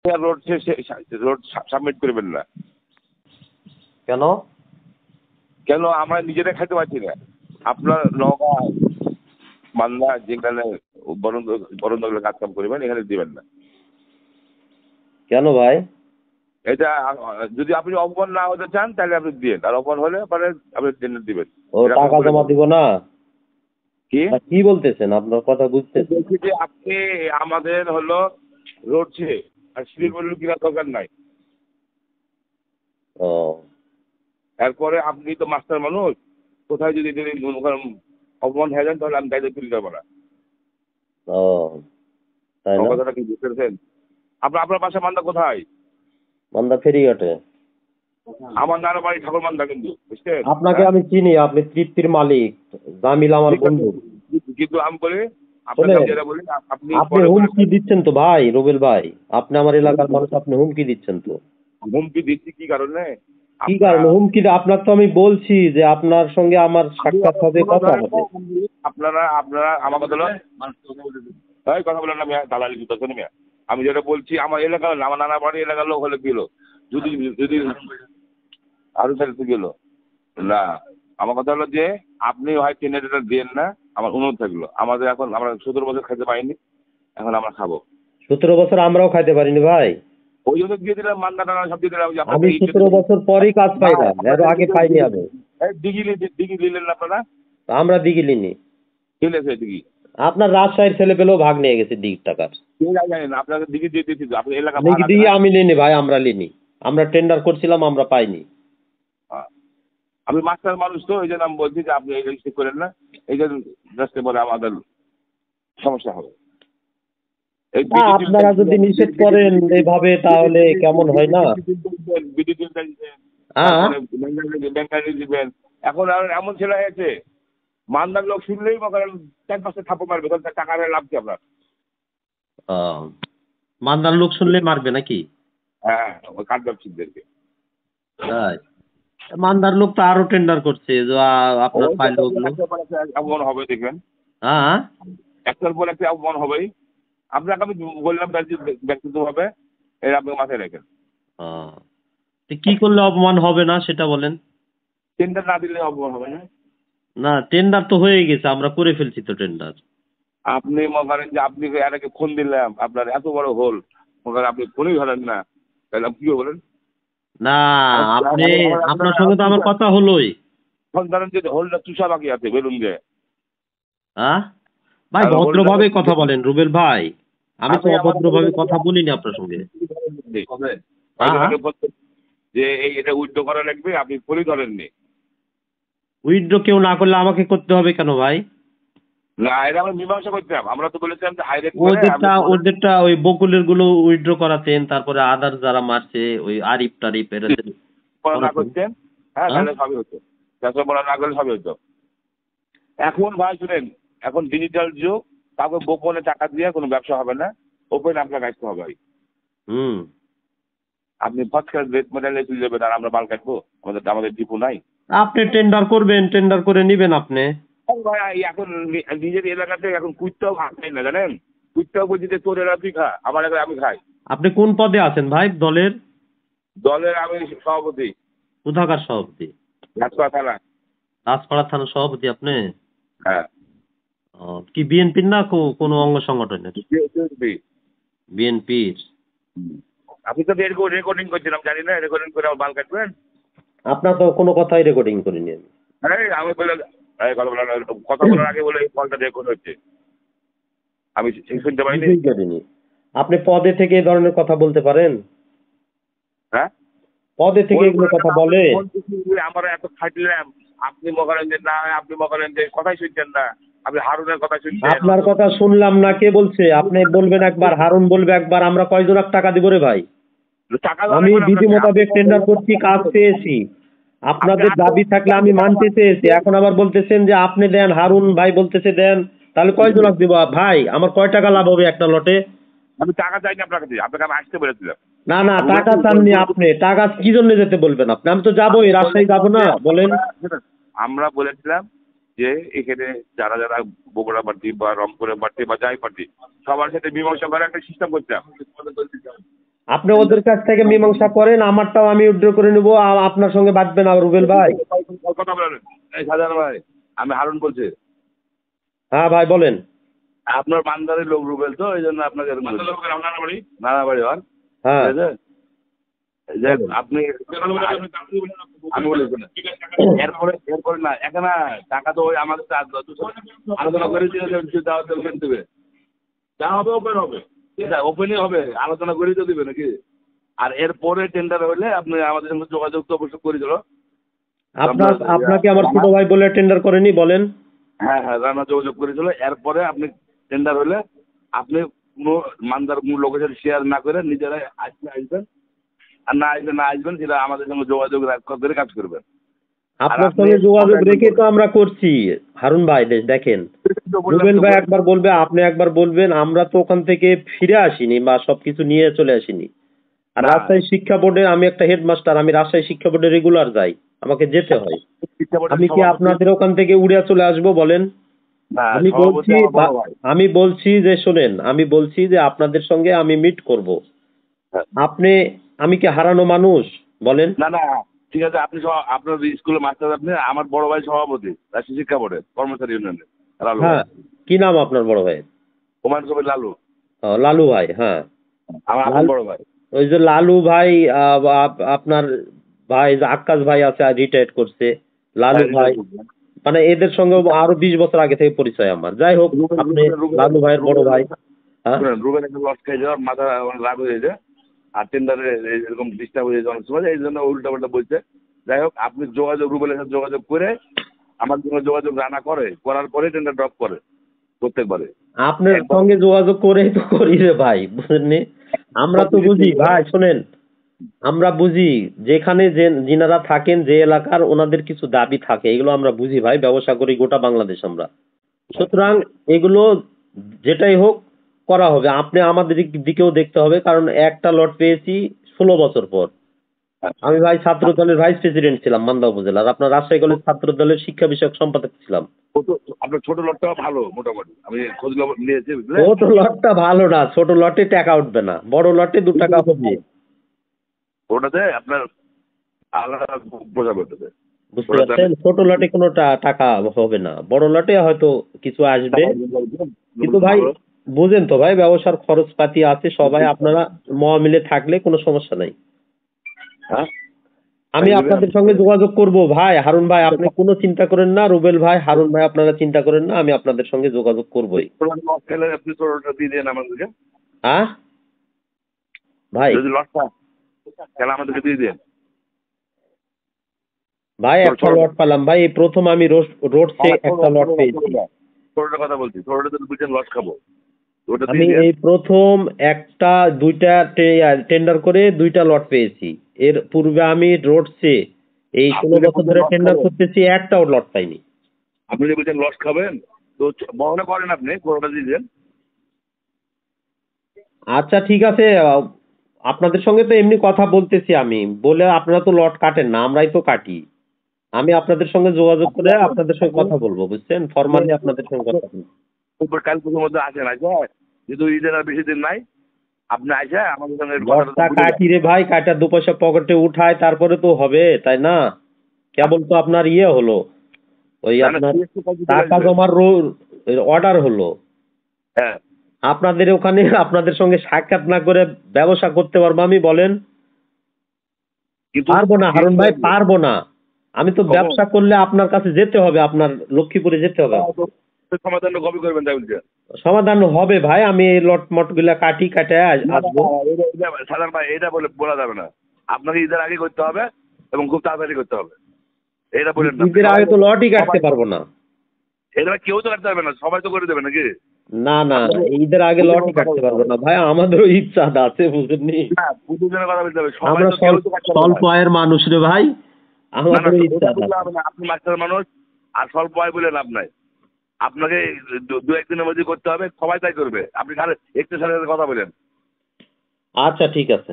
Road road submit করবেন না কেন? কেন? আমরা নিজেরা খাইতে পারছি না। আপনার নওগাঁ মালদা যেখানে বরণ কাজ কাম করবেন এখানে দিবেন না। কেন ভাই? এটা যদি আপনি অপমান না হতে চান তাহলে আপনি দিন, আর অপমান হলে পরে আপনি টেন্ডার দিবেন। ও টাকা জমা দিব না? কি কি বলতেছেন? আপনার কথা বুঝতেছি। বলছি যে আপনি আমাদের হলো রোড ছে আর সিঁড়ি বলল কিনা দরকার নাই। ও এরপরে আপনি তো মাস্টার মানুষ, কোথায় যদি অপমান হয়ে যান তাহলে আমি দায়িত্ব তুলে দেবো না। ও তাই না? কথাটা কি বুঝতে পেরেছেন? আপনার বাসা মান্দা কোথায়? মান্দা ফেরিঘাটে। আমার নানা বাড়ি ঠাকুর মান্দা, কিন্তু বুঝছেন? আপনাকে আমি চিনি, আপনি তৃপ্তির মালিক, জামিল আমার বন্ধু। কিন্তু আমি বলি আপনাকে যেটা বলি আপনি হুমকি দিচ্ছেন তো ভাই রুবেল ভাই, আপনি আমার এলাকার মানুষ, আপনি হুমকি দিচ্ছেন তো। হুমকি দিচ্ছি কি কারণে? কি কারণে হুমকি? আপনার তো আমি বলছি যে আপনার সঙ্গে আমার সাক্ষাৎ হবে, কথা হবে। আপনারা আমার কথা হলো কথা বলেন না মিয়া, দালালি দিতেছেন মিয়া। আমি যেটা বলছি আমার এলাকার, আমার নানা বাড়ি এলাকার লোক হলে গেল, যদি যদি আরো তাহলে গেল না। আমার কথা হলো যে আপনি হয় টেন্ডারটা দেন না, আমার অনুরোধ থাকলো। আমাদের এখন আমরা 17 বছর খাইতে পাইনি, এখন আমরা খাবো। 17 বছর আমরাও খাইতে পারিনি ভাই। ওই জন্য দিয়ে দিলাম, মান্না টানা সব দিয়ে দিলাম। আমি 17 বছর পরই কাজ পাইলাম, এর আগে পাইনি আমি। দিঘি নিলেন আপনারা? আমরা দিঘি লিনি। চলেছে দিঘি। আপনার রাজশাহীর ছেলে পেলেও ভাগ নিয়ে গেছে দিঘির টাকার। জানেন আপনাকে দিঘি দিয়ে দিয়েছি, আপনার এলাকা দিঘি আমি লিনি ভাই, আমরা লিনি। আমরা টেন্ডার করছিলাম, আমরা পাইনি। আমি মাস্টার মানুষ তো, এই জন্য আমি বলছি যে আপনি এই ঠিক করেন না, এই জন্য রাস্তে পরে আমাদের সমস্যা হবে। আপনারা যদি নিষেধ করেন এইভাবে তাহলে কেমন হয় না? দিবেন। এখন আর এমন ছেলে হয়েছে, মান্দার লোক শুনলেই করেন 4-5টা থাপ্পড় মারবে, টাকা লাভ কি আপনার? মান্দার লোক শুনলে মারবে নাকি? হ্যাঁ, ওই কাঠ ব্যবসায়ীদেরকে। তাই? মান্দার লোক তো আরো টেন্ডার করছে যে আপনার ফাইল ওগুলো। অপমান হবে দেখবেন, হ্যাঁ একটার পর একটা অপমান হবেই। আপনাকে আমি বললাম ব্যক্তিগতভাবে, এর আপনি মাথায় রাখেন। কি করলে অপমান হবে না সেটা বলেন। টেন্ডার না দিলে অপমান হবে না? না, টেন্ডার তো হয়ে গেছে, আমরা করে ফেলছি তো টেন্ডার। আপনি মনে করেন যে আপনি এটাকে ফোন দিলাম, আপনার এত বড় হোল, মনে করেন আপনি ফোনই ধরেন না, তাহলে আপনি কি বলেন? না, আপনি আপনার সঙ্গে তো আমার কথা হলোই। ফোন ধরেন যে হোলটা চুষা বাকি আছে বেলুন দিয়ে। হ্যাঁ ভাই, ভদ্রভাবে কথা বলেন রুবেল ভাই, আমি তো অভদ্রভাবে কথা বলিনি আপনার সঙ্গে। যে এটা উইথড্র করা লাগবে, আপনি ফোনই ধরেননি। উইথড্র কেউ না করলে আমাকে করতে হবে কেন ভাই? না, এটা আমরা মীমাংসা করতাম। আমরা তো বলেছিলাম যে হাইরেট ওদেরটা ওই বকুলের গুলো উইথড্র করাতেন, তারপরে আদার্স যারা মারছে ওই আরিফ টারিফ এরা না করতেন। হ্যাঁ, তাহলে সবই হতো। বলা না করলে সবই হতো। এখন ভাই শুনেন, এখন ডিজিটাল যুগ, তারপর গোপনে টাকা দিয়ে কোনো ব্যবসা হবে না, ওপেন আপনার কাটতে হবে ভাই। আপনি ফট করে রেট মেটালে চলে যাবেন, আর আমরা মাল কাটবো? আমাদের ডিপো নাই। আপনি টেন্ডার করবেন, টেন্ডার করে নিবেন আপনি। ভাই এখন নিজের এলাকাতে এখন কুইটটাও ভাগ নেই না, জানেন? কুইটটাও বলছি যে তোর এলাকা তুই খা, আমার এলাকায় আমি খাই। আপনি কোন পদে আছেন ভাই দলের? দলের আমি সভাপতি। কোথাকার সভাপতি? রাজপাড়া থানা। রাজপাড়া থানার সভাপতি আপনি? হ্যাঁ। কি বিএনপির না কোনো অঙ্গ সংগঠনের? বিএনপির। আপনি তো রেকর্ডিং করছিলাম, জানি না, রেকর্ডিং করে আমার মাল কাটবেন? আপনার তো কোনো কথাই রেকর্ডিং করিনি আমি। আমি বলে কথা বলার আগে বলে কলটা রেকর্ড হচ্ছে, আমি শুনতে পাইনি। আপনি পদে থেকে এই ধরনের কথা বলতে পারেন? হ্যাঁ, পদে থেকে এগুলো কথা বলে? আমরা এত খাটলাম, আপনি মনে যে না, আপনি মনে যে কথাই শুনছেন না, আপনি হারুনের কথা শুনছেন। আপনার কথা শুনলাম না, কে বলছে? আপনি বলবেন একবার, হারুন বলবে একবার, আমরা কয়জন টাকা দিব রে ভাই? আমি বিধি মোতাবেক টেন্ডার করছি, কাজ পেয়েছি, আপনাদের দাবি থাকলে আমি মানতে চেয়েছি। এখন আবার বলতেছেন যে আপনি দেন, হারুন ভাই বলতেছে দেন, তাহলে কয়জন দিব ভাই? আমার কয় টাকা লাভ হবে একটা লটে? আমি টাকা চাইনি আপনাকে, আপনাকে আমি আসতে বলেছিলাম। না না, টাকা চাননি আপনি। টাকা কি জন্য যেতে বলবেন আপনি? আমি তো যাবোই, রাজশাহী যাবো না বলেন? আমরা বলেছিলাম যে এখানে যারা যারা বগুড়া পার্টি বা রংপুরের পার্টি বা যাই পার্টি, সবার সাথে মীমাংসা করে একটা সিস্টেম করতাম। আপনি ওদের কাছ থেকে মীমাংসা করেন, আমারটাও আমি উইথড্র করে নেবো, আপনার সঙ্গে বাঁচবে না রুবেল ভাই। কথা বলেন। এই শাহজাহান ভাই, আমি হারুন বলছি। হ্যাঁ ভাই বলেন। আপনার বান্দারের লোক রুবেল, তো এই জন্য আপনাকে এরকম বলছি। নানাবাড়ি হন, হ্যাঁ ঠিক আছে? যে আপনি আমি বলি শোনেন, এরপরে না এখানে টাকা তো ওই আমাদের আলোচনা করে দেবে, যা হবে ওপেন হবে, ওপেনই হবে, আলোচনা করেই তো দিবে নাকি। আর এরপরে টেন্ডার হলে আপনি আমাদের সঙ্গে যোগাযোগ তো অবশ্যই করে দিল। আপনাকে আমার ছোট ভাই বলে টেন্ডার করেনি বলেন? হ্যাঁ হ্যাঁ, রানা যোগাযোগ করেছিল। এরপরে আপনি টেন্ডার হলে আপনি কোনো মানদার কোনো লোকের সাথে শেয়ার না করে নিজেরাই আসবেন, আর না আসবেন সেটা আমাদের সঙ্গে যোগাযোগ করে কাজ করবেন। আপনার সঙ্গে যোগাযোগ রেখে তো আমরা করছি হারুন ভাই। দেখেন, রুবেল ভাই একবার বলবে, আপনি একবার বলবেন, আমরা তো ওখান থেকে ফিরে আসিনি বা সবকিছু নিয়ে চলে আসিনি। আর রাজশাহী শিক্ষা বোর্ডে আমি একটা হেডমাস্টার, আমি রাজশাহী শিক্ষা বোর্ডে রেগুলার যাই, আমাকে যেতে হয়। আমি কি আপনাদের ওখান থেকে উড়ে চলে আসবো বলেন? আমি বলছি যে শোনেন, আমি বলছি যে আপনাদের সঙ্গে আমি মিট করব। আমি কি হারানো মানুষ বলেন? না না, ঠিক আছে, আপনি আপনার স্কুলের মাস্টার, আপনি আমার বড় ভাই সভাপতি রাজশাহী শিক্ষা বোর্ডের কর্মচারী ইউনিয়নের। হ্যাঁ, কি নাম আপনার বড় ভাই? হুমায়ুন কবির লালু। লালু ভাই, হ্যাঁ আমার বড় ভাই। ওই যে লালু ভাই, আপনার ভাই যে আক্কাস ভাই আছে, রিটায়ার্ড করছে, লালু ভাই, মানে এদের সঙ্গে আরো 20 বছর আগে থেকে পরিচয় আমার। যাই হোক, আপনি লালু ভাইয়ের বড় ভাই। রুবেন একটা লস খাই যাওয়ার মাথা রাগ হয়ে যায়, আর টেন্ডারে এরকম ডিস্টার্ব হয়ে যায় অনেক সময়, এই জন্য উল্টা পাল্টা বলছে। যাই হোক, আপনি যোগাযোগ রুবেলের সাথে যোগাযোগ করে আমার সঙ্গে যোগাযোগ রানা করার পরে টেন্ডার ড্রপ করে প্রত্যেকবারে। আপনার সঙ্গে যোগাযোগ করেই তো করি রে ভাই, বুঝলেন? আমরা তো বুঝি ভাই, শোনেন, আমরা বুঝি যেখানে যিনারা থাকেন, যে এলাকার, ওনাদের কিছু দাবি থাকে, এগুলো আমরা বুঝি ভাই, ব্যবসা করি গোটা বাংলাদেশ আমরা। সুতরাং এগুলো যেটাই হোক করা হবে। আপনি আমাদের দিকেও দেখতে হবে, কারণ একটা লট পেয়েছি 16 বছর পর। আমি ভাই ছাত্র দলের ভাইস প্রেসিডেন্ট ছিলাম মান্দা উপজেলার, আপনার রাজশাহী কলেজ ছাত্র দলের শিক্ষা বিষয়ক সম্পাদক ছিলাম। আপনার ছোট লটটা ভালো, মোটামুটি আমি খোঁজ নিয়েছি। ছোট লটটা ভালো না, ছোট লটে টাকা উঠবে না, বড় লটে 2 টাকা হবে। ওটাতে আপনার আলাদা বোঝা করতে, বুঝতে পারছেন? ছোট লটে কোনো টাকা হবে না, বড় লটে হয়তো কিছু আসবে। কিন্তু ভাই বুঝেন তো ভাই, ব্যবসার খরচপাতি আছে, সবাই আপনারা মিলে থাকলে কোনো সমস্যা নাই। আমি আপনাদের সঙ্গে যোগাযোগ করব ভাই, হারুন ভাই আপনি কোনো চিন্তা করেন না, রুবেল ভাই, হারুন ভাই আপনারা চিন্তা করেন না, আমি আপনাদের সঙ্গে যোগাযোগ করবই। হ্যাঁ ভাই, আমাদেরকে দিয়ে দেন ভাই। একটা লট পেলাম ভাই, এই প্রথম আমি রোডসে একটা লট পেয়েছি। কথা বলছি, লস খাবো। আমি এই প্রথম দুইটা টেন্ডার করে 2টা লট পেয়েছি। এর পূর্বে আমি রোডসে এই 16 বছর ধরে টেন্ডার করতেছি, একটাও লট পাইনি। আপনি যে বলছেন লস খাবেন, তো বহনা করেন, আপনি কোনোটা দিয়ে দেন। আচ্ছা ঠিক আছে, আপনাদের সঙ্গে তো এমনি কথা বলতেছি, আমি বলে আপনারা তো লট কাটেন না, আমরাই তো কাটি। আমি আপনাদের সঙ্গে যোগাযোগ করে আপনাদের সঙ্গে কথা বলবো, বুঝছেন? ফরমালি আপনাদের সঙ্গে কথা বলবো। কাল পুজোর মধ্যে আসেন, যেহেতু ঈদের আর বেশি দিন নাই, আপনি আসে আমাদের সঙ্গে লটটা কাটি রে ভাই, কাটা 2 পয়সা পকেটে উঠায়, তারপরে তো হবে, তাই না? কেবল তো আপনার হলো, ওই আপনার টাকা জমার অর্ডার হলো। হ্যাঁ, আপনাদের ওখানে আপনাদের সঙ্গে সাক্ষাৎ না করে ব্যবসা করতে পারবো আমি বলেন? পারবো না হারুন ভাই, পারবো না। আমি তো ব্যবসা করলে আপনার কাছে যেতে হবে, আপনার লক্ষ্মীপুরে যেতে হবে। সমাধান কবে করবেন তাই বলছেন? সমাধান হবে ভাই, আমি এই লট মট গুলা কাটে আসবো। সাধারণ ভাই, এটা বলা যাবে না, আপনাকে ঈদের আগে করতে হবে এবং খুব তাড়াতাড়ি করতে হবে। এটা বলেন না, ঈদের আগে তো লটই কাটতে পারবো না। এটা কেউ তো কাটতে পারবে না, সবাই তো করে দেবে নাকি? না না, ঈদের আগে লটই কাটতে পারবো না ভাই, আমাদেরও ইচ্ছা আছে, বুঝেননি? কথা বলতে হবে, আমরা স্বল্প আয়ের মানুষ রে ভাই, আমাদের ইচ্ছা আছে। আপনি মাস্টার মানুষ, আর স্বল্প আয় বলে লাভ নাই। আপনাকে 2-1 দিনের মধ্যে করতে হবে, সবাই তাই করবে। আপনি খালি একটু সাথে কথা বলেন। আচ্ছা ঠিক আছে।